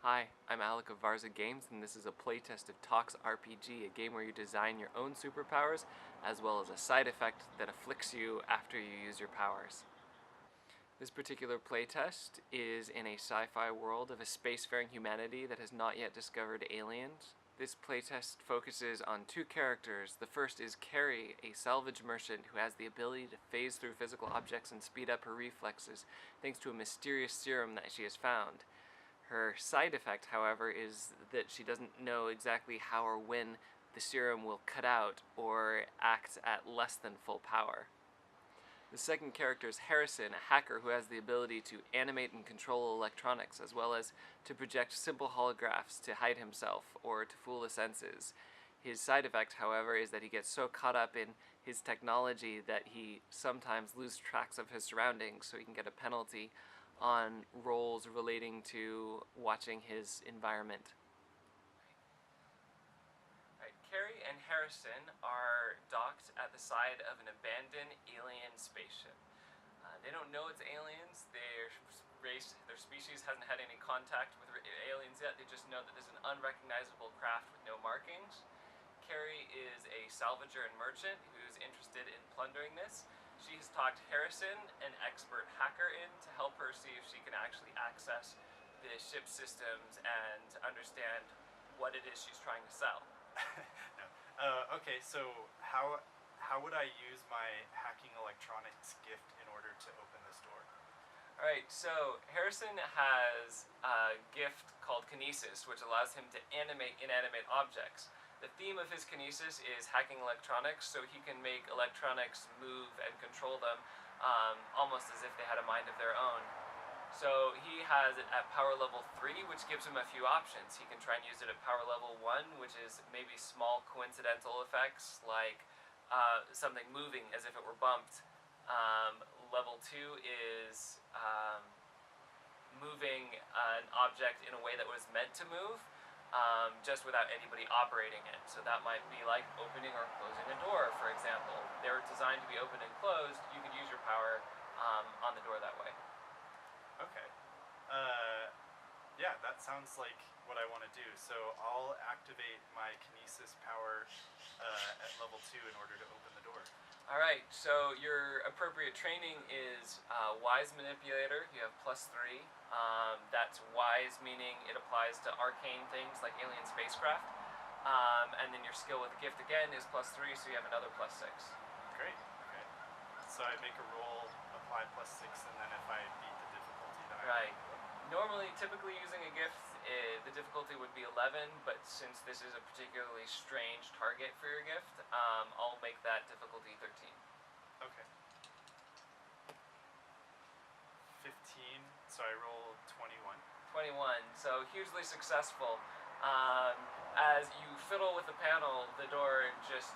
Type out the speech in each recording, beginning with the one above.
Hi, I'm Alec of Varza Games, and this is a playtest of Tox RPG, a game where you design your own superpowers, as well as a side effect that afflicts you after you use your powers. This particular playtest is in a sci-fi world of a spacefaring humanity that has not yet discovered aliens. This playtest focuses on two characters. The first is Carrie, a salvage merchant who has the ability to phase through physical objects and speed up her reflexes, thanks to a mysterious serum that she has found. Her side effect, however, is that she doesn't know exactly how or when the serum will cut out or act at less than full power. The second character is Harrison, a hacker who has the ability to animate and control electronics, as well as to project simple holographs to hide himself or to fool the senses. His side effect, however, is that he gets so caught up in his technology that he sometimes loses track of his surroundings, so he can get a penalty on roles relating to watching his environment. Right, Carrie and Harrison are docked at the side of an abandoned alien spaceship. They don't know it's aliens. Their species hasn't had any contact with aliens yet. They just know that there's an unrecognizable craft with no markings. Carrie is a salvager and merchant who's interested in plundering this. She has talked Harrison, an expert hacker, in to help her see if she can actually access the ship's systems and understand what it is she's trying to sell. No. Okay, so how would I use my hacking electronics gift in order to open this door? Alright, so Harrison has a gift called Kinesis, which allows him to animate inanimate objects. The theme of his kinesis is hacking electronics, so he can make electronics move and control them almost as if they had a mind of their own. So he has it at power level 3, which gives him a few options. He can try and use it at power level 1, which is maybe small coincidental effects, like something moving as if it were bumped. Level 2 is moving an object in a way that was meant to move, just without anybody operating it. So that might be like opening or closing a door, for example. They were designed to be open and closed. You could use your power on the door that way. Okay. Yeah, that sounds like what I want to do. So I'll activate my kinesis power at level 2 in order to open the door. Alright, so your appropriate training is Wise Manipulator. You have +3. That's Wise, meaning it applies to arcane things like alien spacecraft. And then your skill with Gift again is +3, so you have another +6. Great. Okay. So I make a roll, apply +6, and then if I beat the difficulty, then Right. Normally, typically using a gift, the difficulty would be 11, but since this is a particularly strange target for your gift, I'll make that difficulty 13. Okay. 15, so I roll 21. 21, so hugely successful. As you fiddle with the panel, the door just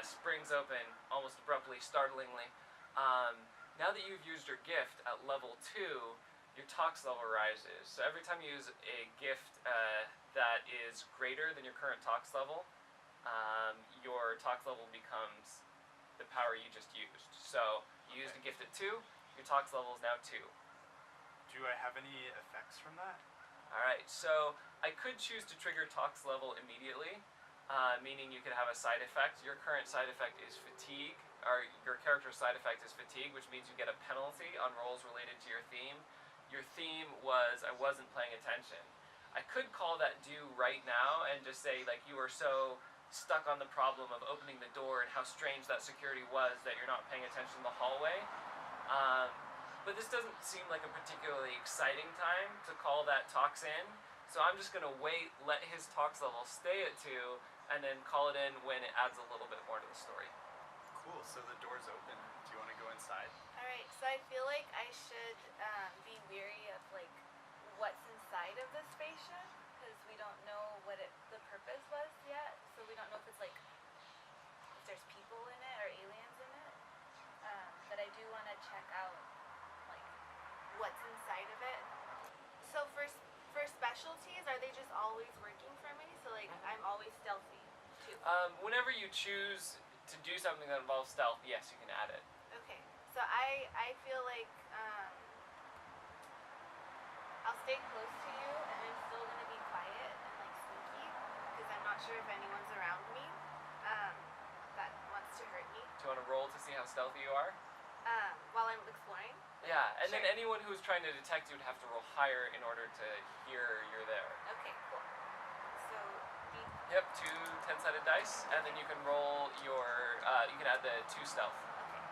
springs open almost abruptly, startlingly. Now that you've used your gift at level 2, your Tox level rises. So every time you use a gift that is greater than your current Tox level, your Tox level becomes the power you just used. So you used a gift at 2, your Tox level is now 2. Do I have any effects from that? Alright, so I could choose to trigger Tox level immediately, meaning you could have a side effect. Your current side effect is fatigue, or your character's side effect is fatigue, which means you get a penalty on rolls related to your theme. Your theme was I wasn't paying attention. I could call that due right now and just say, like, you were so stuck on the problem of opening the door and how strange that security was that you're not paying attention to the hallway. But this doesn't seem like a particularly exciting time to call that Tox in, so I'm just going to wait, let his Tox level stay at 2, and then call it in when it adds a little bit more to the story. Cool, so the door's open. Do you want to go inside? Alright, so I feel like I should be weary of like what's inside of the spaceship, because we don't know what the purpose was yet, so we don't know if it's like, if there's people in it or aliens in it. But I do want to check out like what's inside of it. So for specialties, are they just always working for me? So like I'm always stealthy too. Whenever you choose to do something that involves stealth, yes, you can add it. Okay, so I feel like I'll stay close to you, and in sure if anyone's around me that wants to hurt me. Do you want to roll to see how stealthy you are? While I'm exploring. Yeah, and then Sure. anyone who's trying to detect you would have to roll higher in order to hear you're there. Okay, cool. So, Yep, 2 10-sided dice, and then you can roll your, you can add the 2 stealth. okay.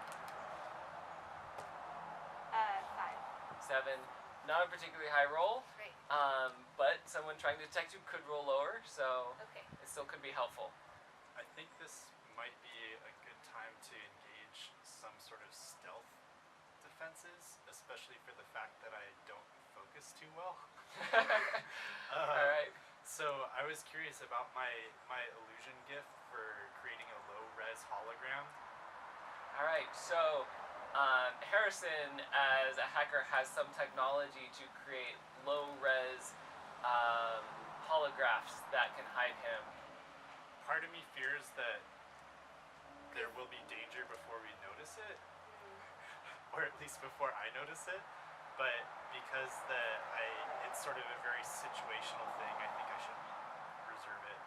5. 7, not a particularly high roll, Great. but someone trying to detect you could roll lower, so Okay. it still could be helpful. I think this might be a good time to engage some sort of stealth defenses, especially for the fact that I don't focus too well. Alright. So I was curious about my illusion gift for creating a low res hologram. Alright, so Harrison, as a hacker, has some technology to create low-res holographs that can hide him. Part of me fears that there will be danger before we notice it, or at least before I notice it. But because it's sort of a very situational thing, I think I should reserve it.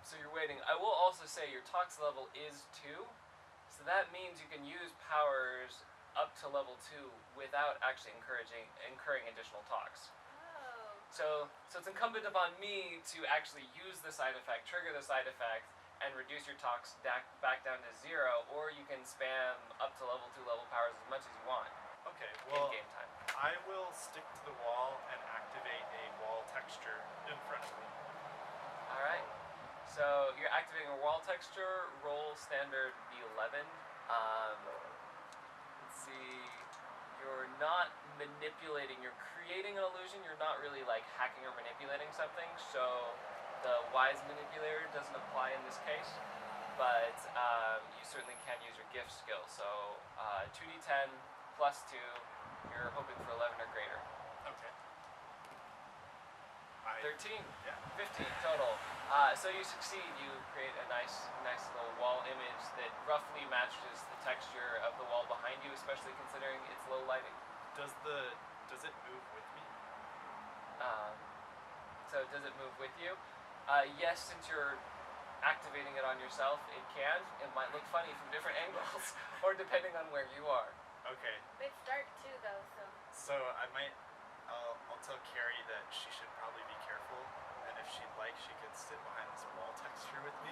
So you're waiting. I will also say your tox level is 2, so that means you can use powers up to level 2 without actually incurring additional tox. Oh. So it's incumbent upon me to actually use the side effect, trigger the side effect, and reduce your tox back down to 0, or you can spam up to level 2 level powers as much as you want Okay, in well, game time. I will stick to the wall and activate a wall texture in front of me. Alright. So you're activating a wall texture, roll standard B11. Let's see. You're not manipulating, you're creating an illusion, you're not really like hacking or manipulating something, so the wise manipulator doesn't apply in this case, but you certainly can use your gift skill. So 2d10 plus 2, you're hoping for 11 or greater. Okay. 13, Yeah. 15 total. So you succeed. You create a nice little wall image that roughly matches the texture of the wall behind you, especially considering its low lighting. Does it move with me? So does it move with you? Yes, since you're activating it on yourself, it can. It might look funny from different angles, or depending on where you are. Okay. But it's dark too, though, so. So I'll tell Carrie that she should probably be careful, and if she'd like, she could sit behind this wall texture with me.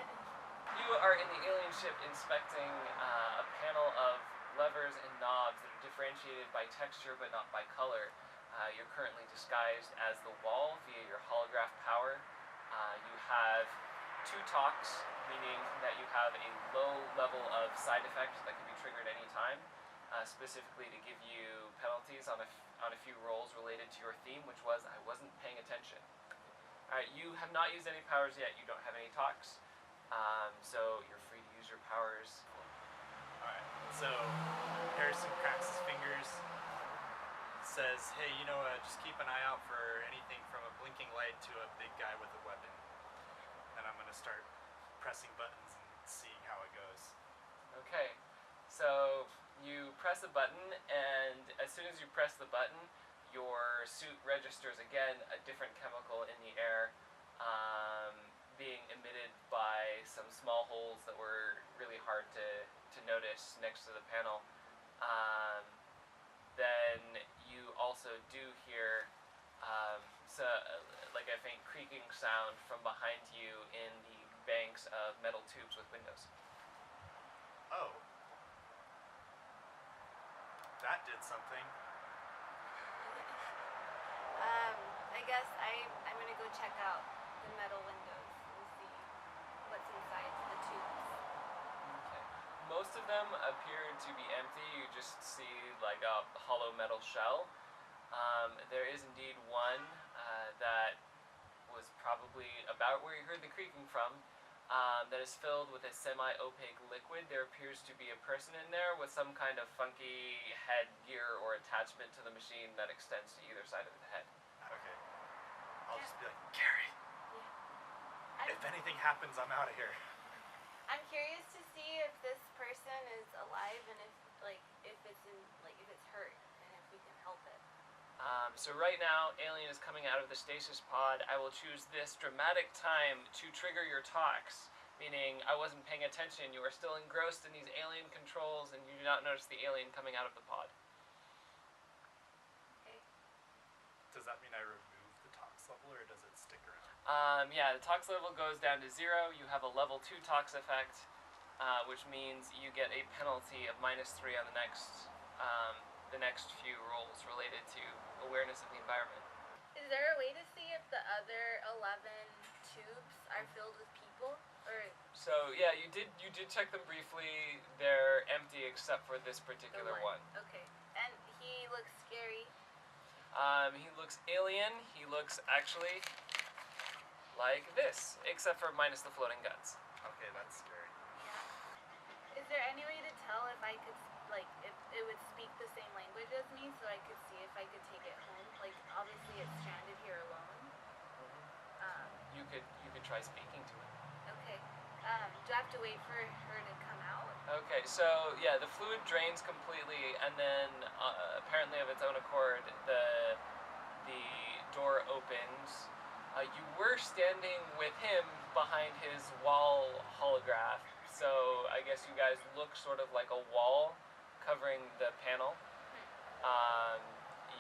You are in the alien ship inspecting a panel of levers and knobs that are differentiated by texture but not by color. You're currently disguised as the wall via your holograph power. You have 2 tox, meaning that you have a low level of side effects that can be triggered any time, specifically to give you penalties on a few rolls related to your theme, which was I wasn't paying attention. Alright, you have not used any powers yet, you don't have any tox, so you're free to use your powers. Alright, so Harrison cracks his fingers, says, hey, just keep an eye out for anything from a blinking light to a big guy with a weapon. And I'm going to start pressing buttons and seeing how it goes. Okay, so you press a button, and as soon as you press the button, your suit registers again a different chemical in the air, being emitted by some small holes that were really hard to notice next to the panel. Then you also do hear like a faint creaking sound from behind you in the banks of metal tubes with windows. Oh. That did something. I guess I'm gonna go check out the metal windows and see what's inside the tubes. Okay. Most of them appear to be empty. You just see like a hollow metal shell. There is indeed one that was probably about where you heard the creaking from, that is filled with a semi-opaque liquid. There appears to be a person in there with some kind of funky headgear or attachment to the machine that extends to either side of the head. Okay. I'll just be like, Carrie, I'm, if anything happens, I'm out of here. I'm curious to see if this person is alive and if it's hurt and if we can help it. So right now, alien is coming out of the stasis pod. I will choose this dramatic time to trigger your Tox, meaning I wasn't paying attention. You are still engrossed in these alien controls, and you do not notice the alien coming out of the pod. Okay. Does that mean I remove the Tox level, or does it stick around? Yeah, the Tox level goes down to 0. You have a level 2 Tox effect, which means you get a penalty of -3 on the next few rolls related to awareness of the environment. Is there a way to see if the other 11 tubes are filled with people, or So yeah, you did check them briefly. They're empty except for this the particular one? one. Okay. And he looks scary. He looks alien. He looks actually like this, except for minus the floating guts. Okay, that's scary. Yeah. Is there any way to tell if I could, like, if it would speak the same language as me, so I could see if I could take it home? Like, obviously it's stranded here alone. You could try speaking to it. Okay. Do I have to wait for her to come out? Okay, so yeah, the fluid drains completely, and then apparently of its own accord, the door opens. You were standing with him behind his wall holograph, so I guess you guys look sort of like a wall covering the panel.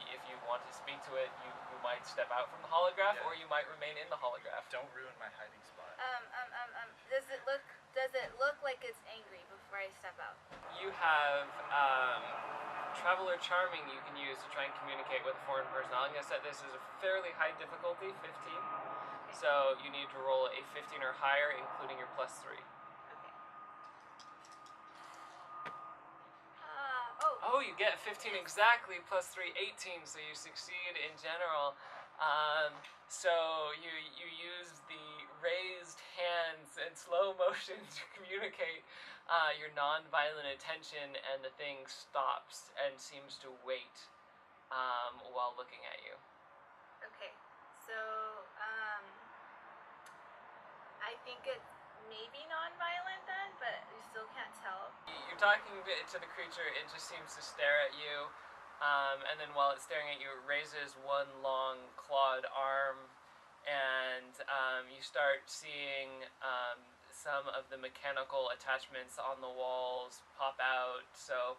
If you want to speak to it, you might step out from the holograph, Yeah. or you might remain in the holograph. Don't ruin my hiding spot. Does it look like it's angry before I step out? You have Traveler Charming you can use to try and communicate with a foreign person. I'm going to set this as a fairly high difficulty, 15. So you need to roll a 15 or higher, including your +3. Okay. Oh, you get 15 exactly, +3, 18, so you succeed in general. So you use the raised hands and slow motion to communicate your non-violent attention, and the thing stops and seems to wait while looking at you. Okay. So, I think it's maybe non-violent then, but you still can't tell. You're talking to the creature, it just seems to stare at you, and then while it's staring at you, it raises one long clawed arm, and you start seeing some of the mechanical attachments on the walls pop out, so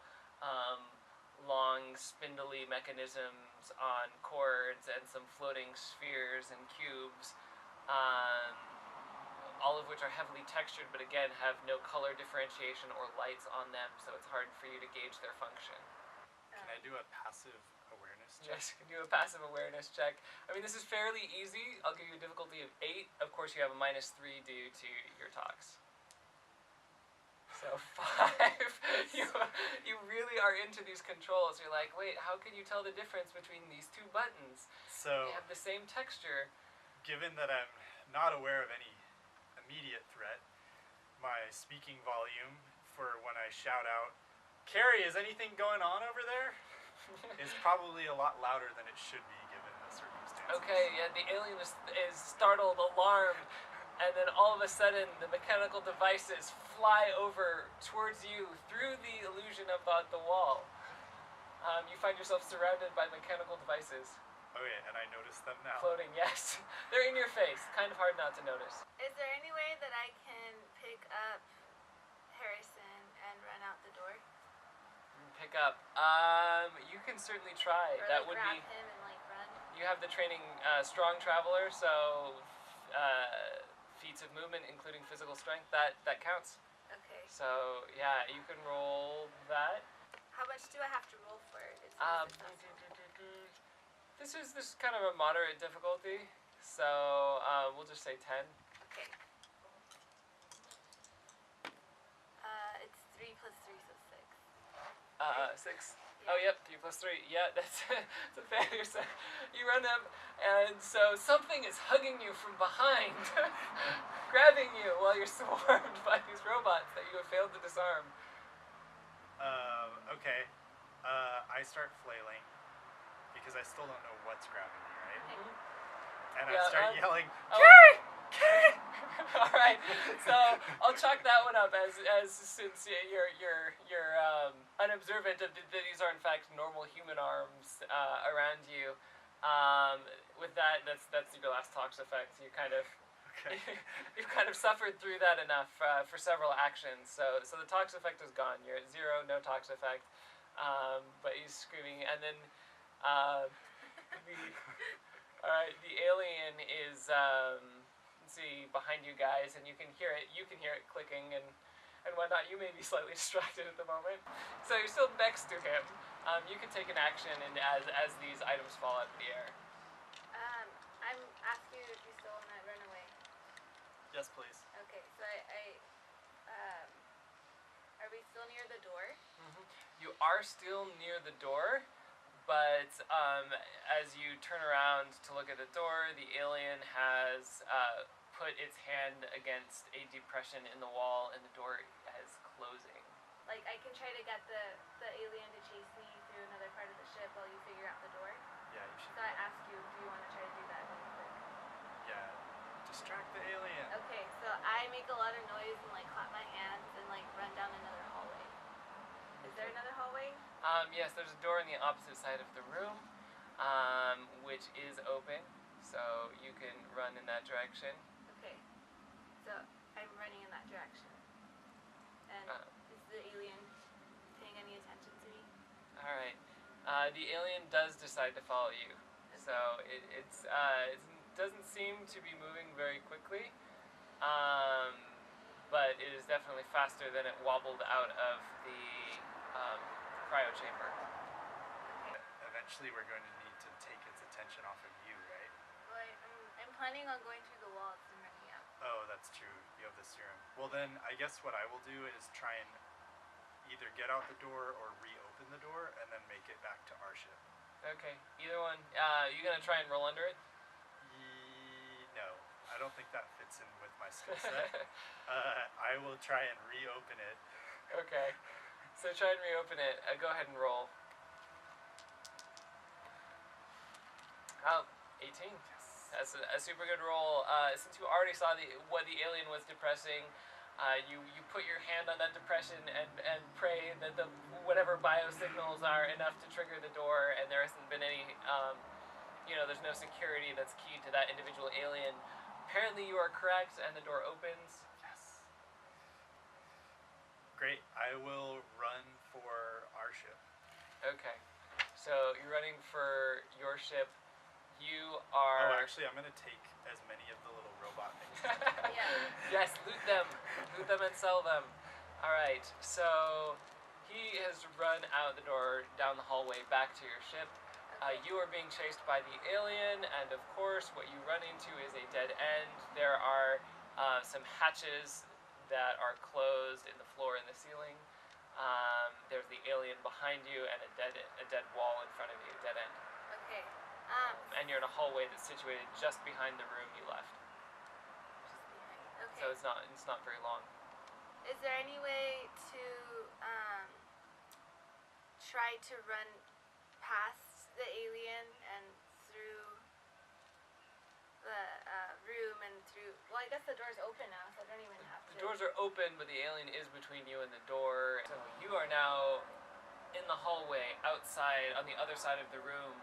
long spindly mechanisms on cords and some floating spheres and cubes, all of which are heavily textured, but again have no color differentiation or lights on them, so it's hard for you to gauge their function. Can I do a passive awareness check? Yes, you can do a passive awareness check. I mean, this is fairly easy. I'll give you a difficulty of 8. Of course, you have a -3 due to your Tox. So 5. You really are into these controls. You're like, wait, how can you tell the difference between these two buttons? So, They have the same texture. given that I'm not aware of any immediate threat, my speaking volume for when I shout out, "Carrie, is anything going on over there?" is probably a lot louder than it should be given the circumstances. Okay, yeah, the alien is startled, alarmed, and then all of a sudden the mechanical devices fly over towards you through the illusion of the wall. You find yourself surrounded by mechanical devices. Okay, and I notice them now. Floating, yes. They're in your face. Kind of hard not to notice. Is there any way that I can pick up Harrison and run out the door? Pick up. You can certainly try. Or That like would grab be. him and like run? You have the training Strong Traveler, so feats of movement, including physical strength, that counts. Okay. So yeah, you can roll that. How much do I have to roll for it? This is kind of a moderate difficulty, so we'll just say 10. Okay. It's 3 plus 3, so 6. 6. Oh, yep, 3 plus 3. Yeah, that's a failure. So you run up, and so something is hugging you from behind, grabbing you while you're swarmed by these robots that you have failed to disarm. Okay. I start flailing because I still don't know what's grabbing me, right? Okay. And Yeah, I start yelling, oh. "Carrie! Carrie! All right, so I'll chalk that one up as since you're unobservant of that these are in fact normal human arms around you. With that, that's your last Tox effect. You kind of Okay. you've kind of suffered through that enough for several actions. So the Tox effect is gone. You're at 0, no Tox effect. But he's screaming, and then the all right, the alien is let's see, behind you guys, and you can hear it. You can hear it clicking and whatnot. You may be slightly distracted at the moment, so you're still next to him. You can take an action, and as these items fall out of the air. I'm asking you if you still want to run away. Yes, please. Okay, so are we still near the door? You are still near the door, but as you turn around to look at the door, the alien has put its hand against a depression in the wall, and the door is closing. Like, I can try to get the alien to chase me through another part of the ship while you figure out the door. Yeah, you should. So I ask you, do you want to try to do that really quick? Yeah. Distract the alien. Okay, so I make a lot of noise and like clap my hands and like run down another hallway. Is there another hallway? Yes, there's a door on the opposite side of the room, which is open, so you can run in that direction. Okay, so I'm running in that direction. And is the alien paying any attention to me? All right. The alien does decide to follow you, so it doesn't seem to be moving very quickly, but it is definitely faster than it wobbled out of the cryo chamber. Eventually, we're going to need to take its attention off of you, right? Well, I'm planning on going through the walls and running out. Oh, that's true. You have the serum. Well, then I guess what I will do is try and either get out the door or reopen the door and then make it back to our ship. Okay, either one. You gonna try and roll under it? No, I don't think that fits in with my skill set. I will try and reopen it. Okay, so try and reopen it. Go ahead and roll. 18. That's a super good roll. Since you already saw what the alien was depressing, you put your hand on that depression and pray that the whatever biosignals are enough to trigger the door, and there hasn't been any, there's no security that's key to that individual alien. Apparently you are correct, and the door opens. Yes. Great. I will run for our ship. Okay, so you're running for your ship. You are... Oh, actually, I'm going to take as many of the little robot things. Yeah. Yes, loot them and sell them. Alright, so he has run out the door, down the hallway, back to your ship. You are being chased by the alien, and of course what you run into is a dead end. There are some hatches that are closed in the floor and the ceiling. There's the alien behind you and a dead wall in front of you, dead end. Okay. And you're in a hallway that's situated just behind the room you left. Okay. So it's not very long. Is there any way to try to run past the alien and through the room and through? Well, I guess the door's open now, so I don't even have to. The doors are open, but the alien is between you and the door. So you are now in the hallway outside on the other side of the room.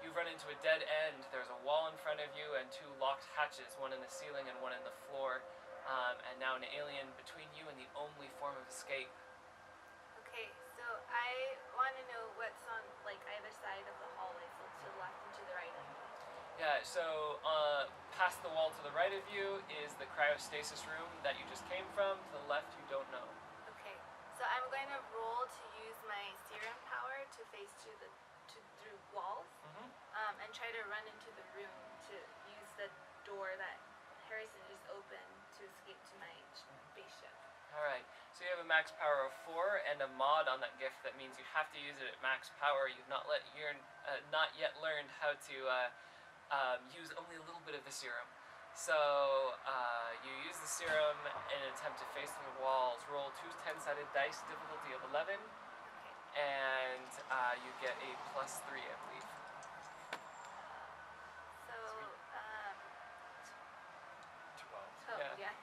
You've run into a dead end. There's a wall in front of you and 2 locked hatches, one in the ceiling and one in the floor. And now an alien between you and the only form of escape. Okay, so I want to know what's on like either side of the hallway, so to the left and to the right of me. Yeah, so past the wall to the right of you is the cryostasis room that you just came from. To the left, you don't know. Okay, so I'm going to roll to use my serum power to face through walls, and try to run into the room to use the door that Harrison just opened to escape to my spaceship. Alright, so you have a max power of 4 and a mod on that gift that means you have to use it at max power. You've not yet learned how to use only a little bit of the serum. So you use the serum in an attempt to face through the walls. Roll 2 10-sided dice, difficulty of 11, and you get a +3, I believe. So, 12. oh, Yeah. yeah.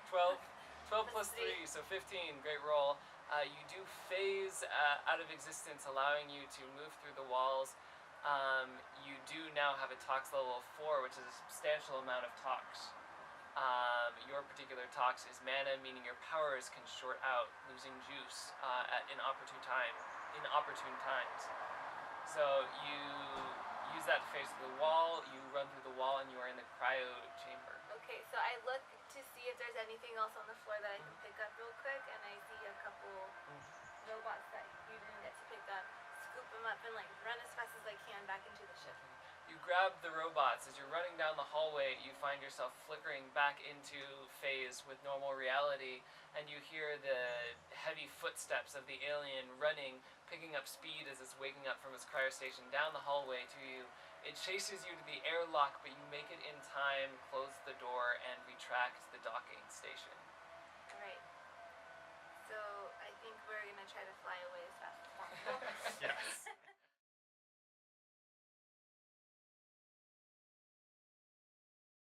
plus 3, so 15. Great roll. You do phase out of existence, allowing you to move through the walls. You do now have a tox level of 4, which is a substantial amount of tox. Your particular tox is mana, meaning your powers can short out, losing juice at inopportune times. So you use that to face the wall. You run through the wall, and you are in the cryo chamber. Okay, so I look to see if there's anything else on the floor that I can pick up real quick, and I see a couple robots that you didn't get to pick up. Scoop them up and like run as fast as I can back into the ship. You grab the robots. As you're running down the hallway, you find yourself flickering back into phase with normal reality, and you hear the heavy footsteps of the alien running, picking up speed as it's waking up from its cryostation down the hallway to you. It chases you to the airlock, but you make it in time, close the door, and retract the docking station. Alright. So I think we're gonna try to fly away as fast as possible. Yes.